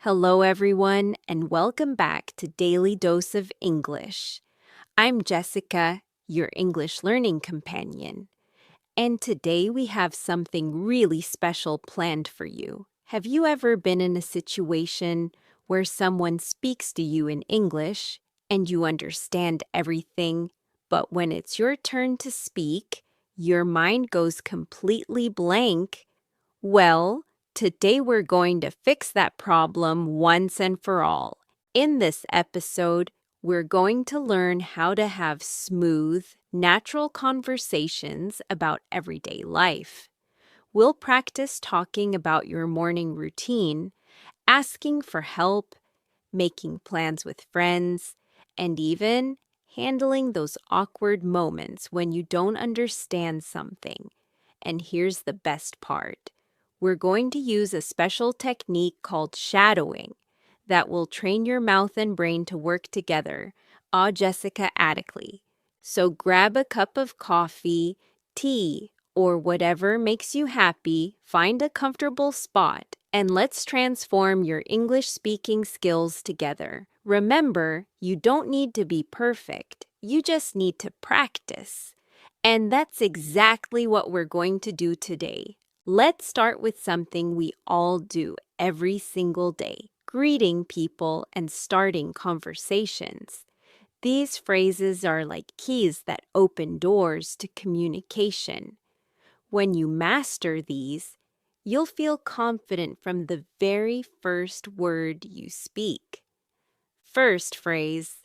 Hello, everyone, and welcome back to Daily Dose of English. I'm Jessica, your English learning companion, and today we have something really special planned for you. Have you ever been in a situation where someone speaks to you in English and you understand everything, but when it's your turn to speak, your mind goes completely blank? Well, today we're going to fix that problem once and for all. In this episode, we're going to learn how to have smooth, natural conversations about everyday life. We'll practice talking about your morning routine, asking for help, making plans with friends, and even handling those awkward moments when you don't understand something. And here's the best part. We're going to use a special technique called shadowing that will train your mouth and brain to work together, Jessica Atticley. So grab a cup of coffee, tea, or whatever makes you happy, find a comfortable spot, and let's transform your English speaking skills together. Remember, you don't need to be perfect. You just need to practice. And that's exactly what we're going to do today. Let's start with something we all do every single day, greeting people and starting conversations. These phrases are like keys that open doors to communication. When you master these, you'll feel confident from the very first word you speak. First phrase,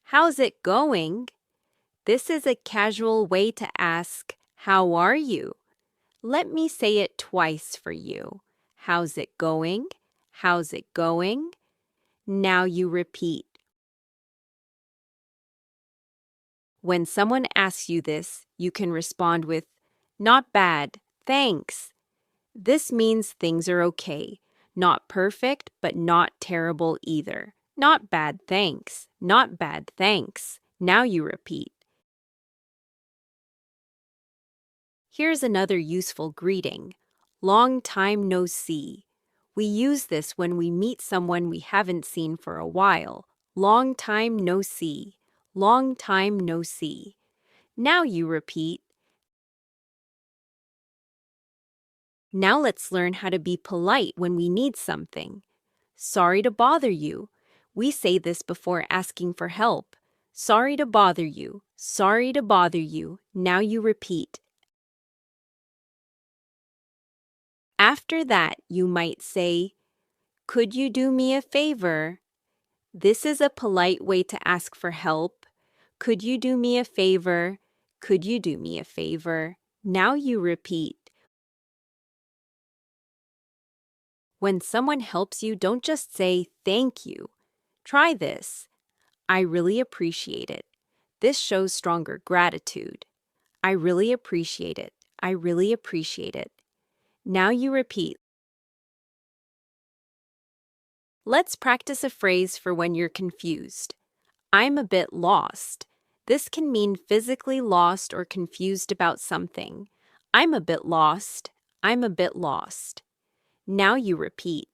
how's it going? This is a casual way to ask, how are you? Let me say it twice for you. How's it going? How's it going? Now you repeat. When someone asks you this, you can respond with, not bad, thanks. This means things are okay. Not perfect, but not terrible either. Not bad, thanks. Not bad, thanks. Now you repeat. Here's another useful greeting. Long time no see. We use this when we meet someone we haven't seen for a while. Long time no see. Long time no see. Now you repeat. Now let's learn how to be polite when we need something. Sorry to bother you. We say this before asking for help. Sorry to bother you. Sorry to bother you. Now you repeat. After that, you might say, could you do me a favor? This is a polite way to ask for help. Could you do me a favor? Could you do me a favor? Now you repeat. When someone helps you, don't just say thank you. Try this. I really appreciate it. This shows stronger gratitude. I really appreciate it. I really appreciate it. Now you repeat. Let's practice a phrase for when you're confused. I'm a bit lost. This can mean physically lost or confused about something. I'm a bit lost. I'm a bit lost. Now you repeat.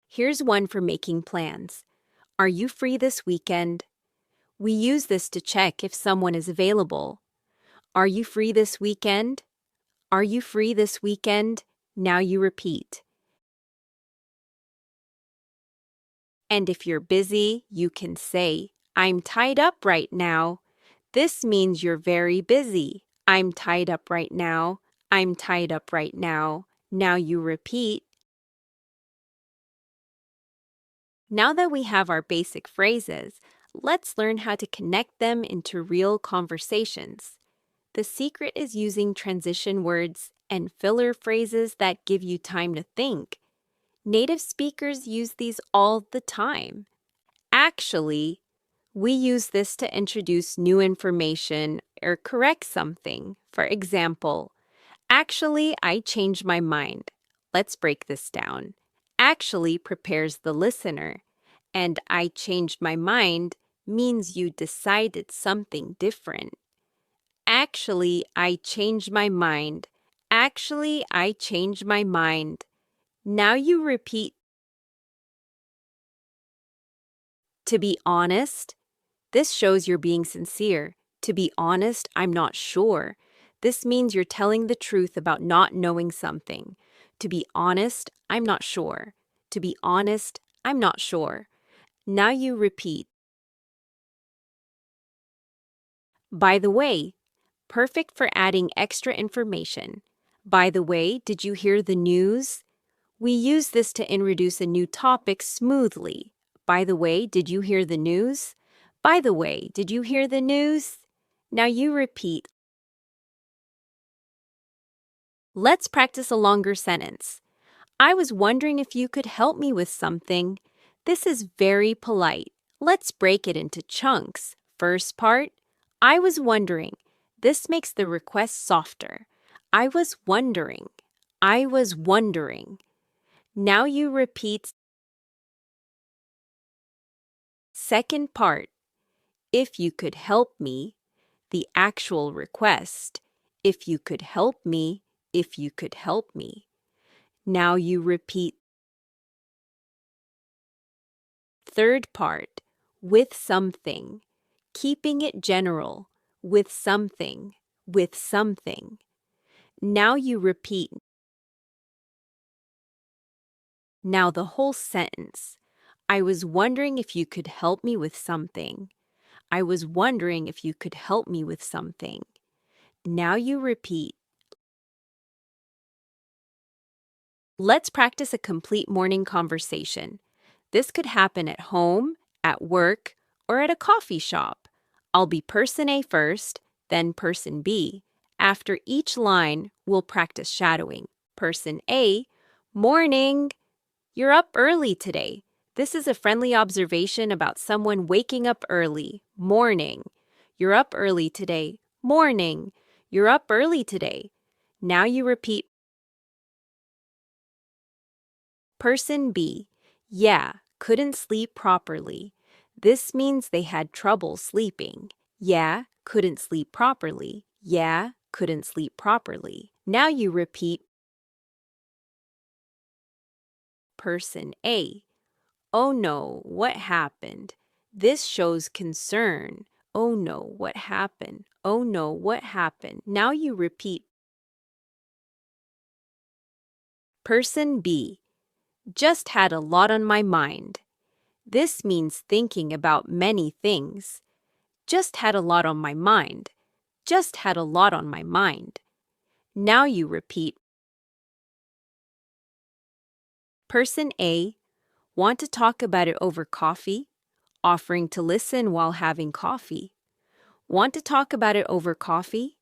Here's one for making plans. Are you free this weekend? We use this to check if someone is available. Are you free this weekend? Are you free this weekend? Now you repeat. And if you're busy, you can say, I'm tied up right now. This means you're very busy. I'm tied up right now. I'm tied up right now. Now you repeat. Now that we have our basic phrases, let's learn how to connect them into real conversations. The secret is using transition words and filler phrases that give you time to think. Native speakers use these all the time. Actually, we use this to introduce new information or correct something. For example, actually, I changed my mind. Let's break this down. Actually prepares the listener, and I changed my mind means you decided something different. Actually, I changed my mind. Actually, I changed my mind. Now you repeat, to be honest. This shows you're being sincere. To be honest, I'm not sure. This means you're telling the truth about not knowing something. To be honest, I'm not sure. To be honest, I'm not sure. Now you repeat, by the way. Perfect for adding extra information. By the way, did you hear the news? We use this to introduce a new topic smoothly. By the way, did you hear the news? By the way, did you hear the news? Now you repeat. Let's practice a longer sentence. I was wondering if you could help me with something. This is very polite. Let's break it into chunks. First part, I was wondering. This makes the request softer. I was wondering. I was wondering. Now you repeat. Second part, if you could help me. The actual request. If you could help me. If you could help me. Now you repeat. Third part, with something. Keeping it general. With something. With something. Now you repeat. Now the whole sentence. I was wondering if you could help me with something. I was wondering if you could help me with something. Now you repeat. Let's practice a complete morning conversation. This could happen at home, at work, or at a coffee shop. I'll be person A first, then person B. After each line, we'll practice shadowing. Person A, morning. You're up early today. This is a friendly observation about someone waking up early. Morning. You're up early today. Morning. You're up early today. Now you repeat. Person B. Yeah, couldn't sleep properly. This means they had trouble sleeping. Yeah, couldn't sleep properly. Yeah, couldn't sleep properly. Now you repeat. Person A. Oh no, what happened? This shows concern. Oh no, what happened? Oh no, what happened? Now you repeat. Person B. Just had a lot on my mind. This means thinking about many things. Just had a lot on my mind. Just had a lot on my mind. Now you repeat. Person A. Want to talk about it over coffee? Offering to listen while having coffee. Want to talk about it over coffee?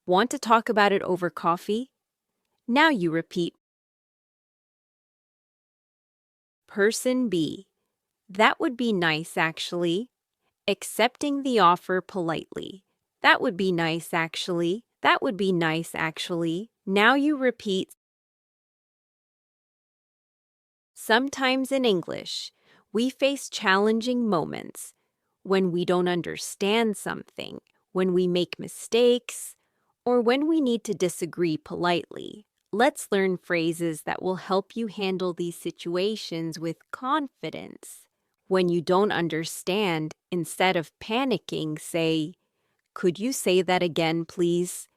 Want to talk about it over coffee? Now you repeat. Person B. That would be nice, actually. Accepting the offer politely. That would be nice, actually. That would be nice, actually. Now you repeat. Sometimes in English, we face challenging moments when we don't understand something, when we make mistakes, or when we need to disagree politely. Let's learn phrases that will help you handle these situations with confidence. When you don't understand, instead of panicking, say, "Could you say that again, please?"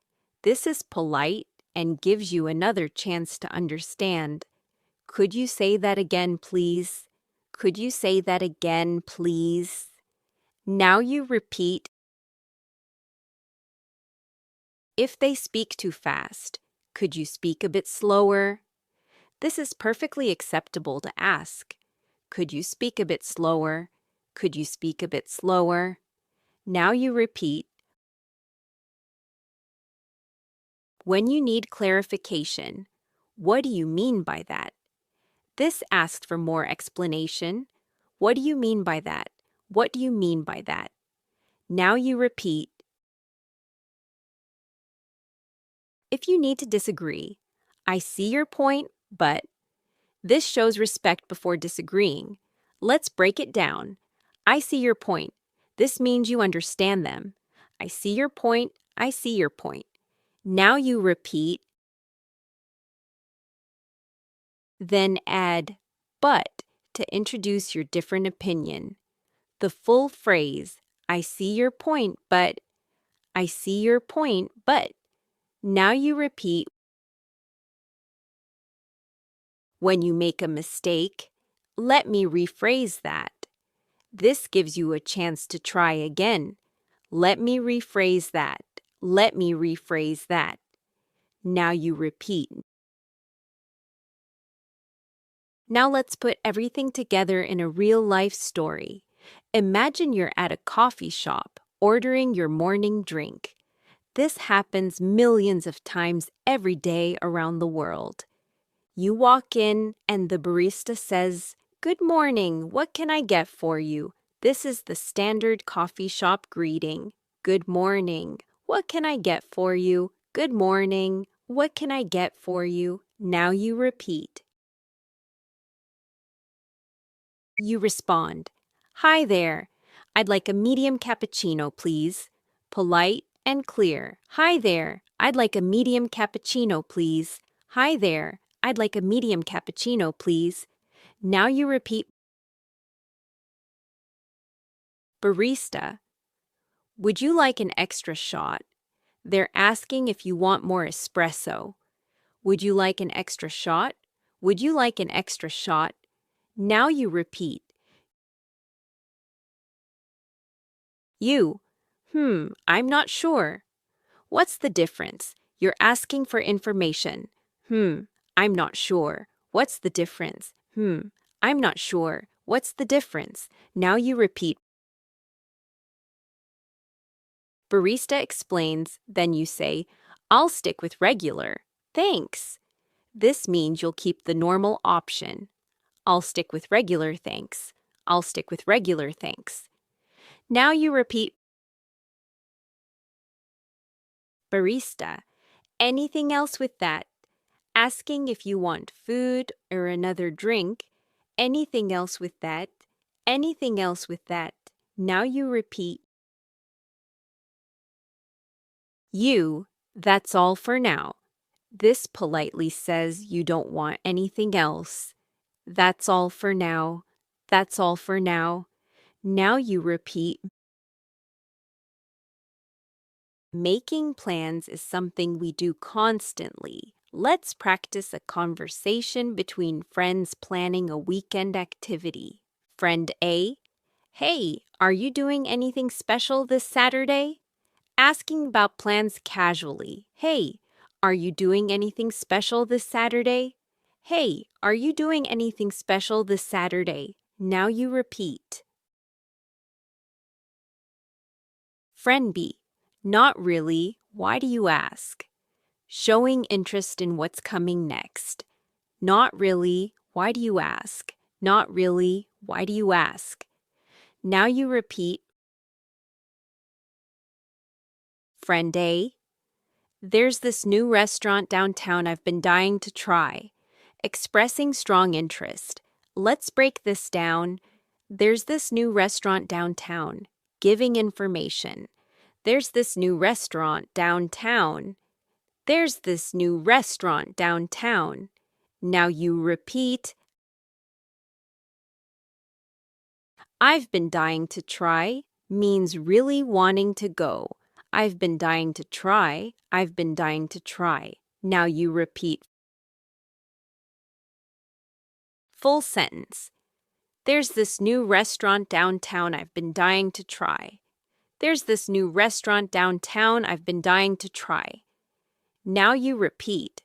This is polite and gives you another chance to understand. Could you say that again, please? Could you say that again, please? Now you repeat. If they speak too fast, could you speak a bit slower? This is perfectly acceptable to ask. Could you speak a bit slower? Could you speak a bit slower? Now you repeat. When you need clarification, what do you mean by that? This asked for more explanation. What do you mean by that? What do you mean by that? Now you repeat. If you need to disagree, I see your point, but this shows respect before disagreeing. Let's break it down. I see your point. This means you understand them. I see your point. I see your point. Now you repeat. Then add but to introduce your different opinion. The full phrase, I see your point, but, I see your point, but. Now you repeat when you make a mistake. Let me rephrase that. This gives you a chance to try again. Let me rephrase that. Let me rephrase that. Now you repeat. Now let's put everything together in a real-life story. Imagine you're at a coffee shop, ordering your morning drink. This happens millions of times every day around the world. You walk in and the barista says, "Good morning, what can I get for you?" This is the standard coffee shop greeting. Good morning, what can I get for you? Good morning, what can I get for you? Now you repeat. You respond, "Hi there, I'd like a medium cappuccino, please." Polite and clear. "Hi there, I'd like a medium cappuccino, please." "Hi there, I'd like a medium cappuccino, please." Now you repeat. Barista, would you like an extra shot? They're asking if you want more espresso. Would you like an extra shot? Would you like an extra shot? Now you repeat. You, I'm not sure. What's the difference? You're asking for information. I'm not sure. What's the difference? I'm not sure. What's the difference? Now you repeat. Barista explains, then you say, "I'll stick with regular. Thanks." This means you'll keep the normal option. I'll stick with regular, thanks. I'll stick with regular, thanks. Now you repeat. Barista, anything else with that? Asking if you want food or another drink. Anything else with that? Anything else with that? Now you repeat. You, that's all for now. This politely says you don't want anything else. That's all for now. That's all for now. Now you repeat. Making plans is something we do constantly. Let's practice a conversation between friends planning a weekend activity. Friend A, "Hey, are you doing anything special this Saturday?" Asking about plans casually. "Hey, are you doing anything special this Saturday?" "Hey, are you doing anything special this Saturday?" Now you repeat. Friend B, "Not really. Why do you ask?" Showing interest in what's coming next. Not really. Why do you ask? Not really. Why do you ask? Now you repeat. Friend A, "There's this new restaurant downtown I've been dying to try." Expressing strong interest. Let's break this down. There's this new restaurant downtown. Giving information. There's this new restaurant downtown. There's this new restaurant downtown. Now you repeat. I've been dying to try means really wanting to go. I've been dying to try. I've been dying to try. Now you repeat. Full sentence. There's this new restaurant downtown I've been dying to try. There's this new restaurant downtown I've been dying to try. Now you repeat.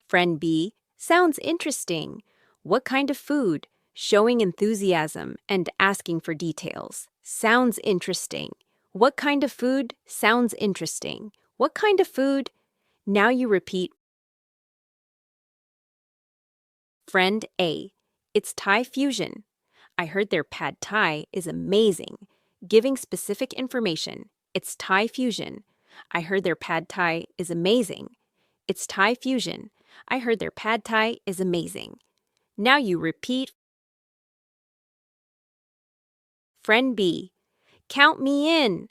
Friend B, sounds interesting. What kind of food? Showing enthusiasm and asking for details. Sounds interesting. What kind of food? Sounds interesting. What kind of food? Now you repeat. Friend A, it's Thai fusion. I heard their pad Thai is amazing. Giving specific information. It's Thai fusion. I heard their pad Thai is amazing. It's Thai fusion. I heard their pad Thai is amazing. Now you repeat. Friend B, count me in.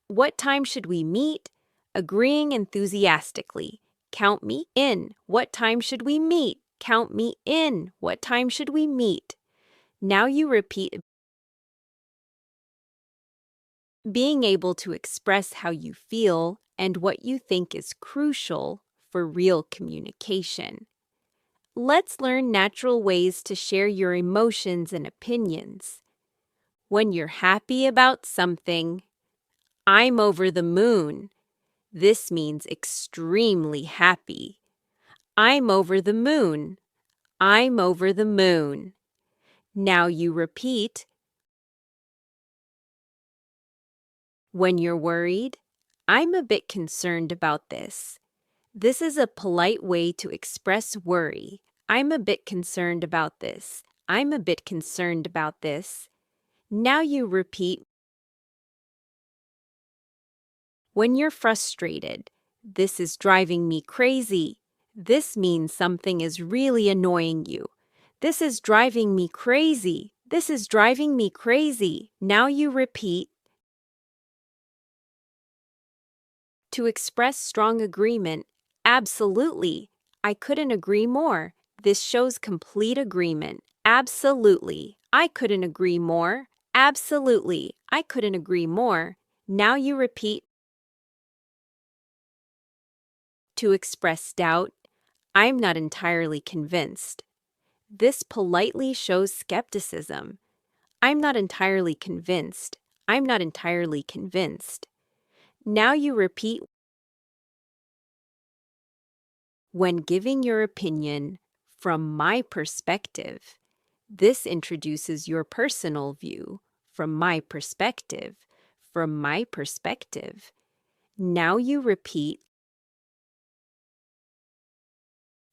What time should we meet? Agreeing enthusiastically. Count me in. What time should we meet? Count me in. What time should we meet? Now you repeat. Being able to express how you feel and what you think is crucial for real communication. Let's learn natural ways to share your emotions and opinions. When you're happy about something, I'm over the moon. This means extremely happy. I'm over the moon. I'm over the moon. Now you repeat. When you're worried, I'm a bit concerned about this. This is a polite way to express worry. I'm a bit concerned about this. I'm a bit concerned about this. Now you repeat. When you're frustrated, this is driving me crazy. This means something is really annoying you. This is driving me crazy. This is driving me crazy. Now you repeat. To express strong agreement, absolutely. I couldn't agree more. This shows complete agreement. Absolutely. I couldn't agree more. Absolutely. I couldn't agree more. Now you repeat. To express doubt, I'm not entirely convinced. This politely shows skepticism. I'm not entirely convinced. I'm not entirely convinced. Now you repeat. When giving your opinion from my perspective, this introduces your personal view. From my perspective. From my perspective. Now you repeat.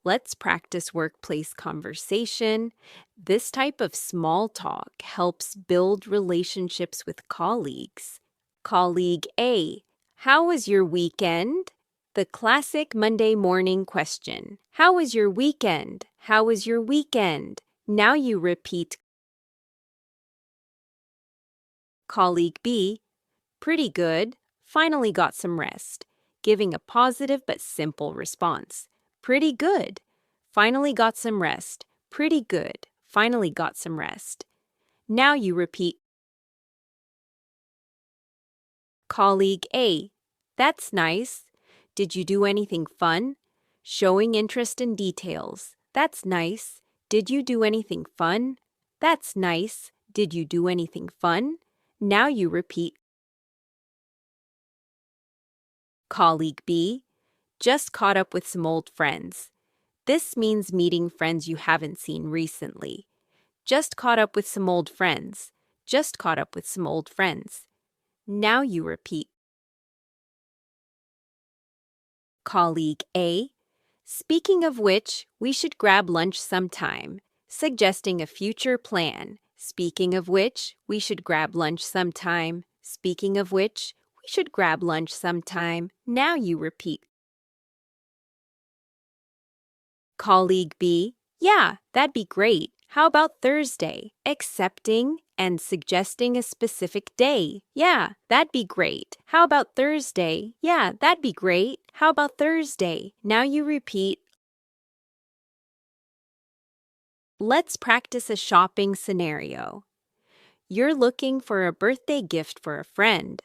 Let's practice workplace conversation. This type of small talk helps build relationships with colleagues. Colleague A, how was your weekend? The classic Monday morning question. How was your weekend? How was your weekend? Now you repeat. Colleague B, pretty good. Finally got some rest. Giving a positive but simple response. Pretty good. Finally got some rest. Pretty good. Finally got some rest. Now you repeat. Colleague A, that's nice. Did you do anything fun? Showing interest in details. That's nice. Did you do anything fun? That's nice. Did you do anything fun? Now you repeat. Colleague B, just caught up with some old friends. This means meeting friends you haven't seen recently. Just caught up with some old friends. Just caught up with some old friends. Now you repeat. Colleague A, speaking of which, we should grab lunch sometime, suggesting a future plan. Speaking of which, we should grab lunch sometime. Speaking of which, we should grab lunch sometime. Now you repeat. Colleague B, yeah, that'd be great. How about Thursday? Accepting and suggesting a specific day. Yeah, that'd be great. How about Thursday? Yeah, that'd be great. How about Thursday? Now you repeat. Let's practice a shopping scenario. You're looking for a birthday gift for a friend.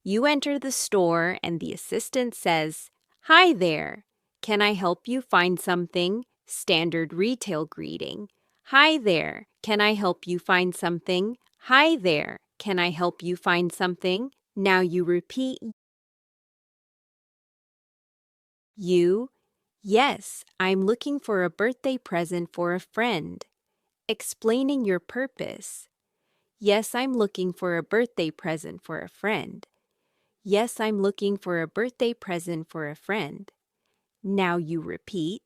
You enter the store and the assistant says, "Hi there. Can I help you find something?" Standard retail greeting. Hi there. Can I help you find something? Hi there. Can I help you find something? Now you repeat. You. Yes, I'm looking for a birthday present for a friend. Explaining your purpose. Yes, I'm looking for a birthday present for a friend. Yes, I'm looking for a birthday present for a friend. Now you repeat.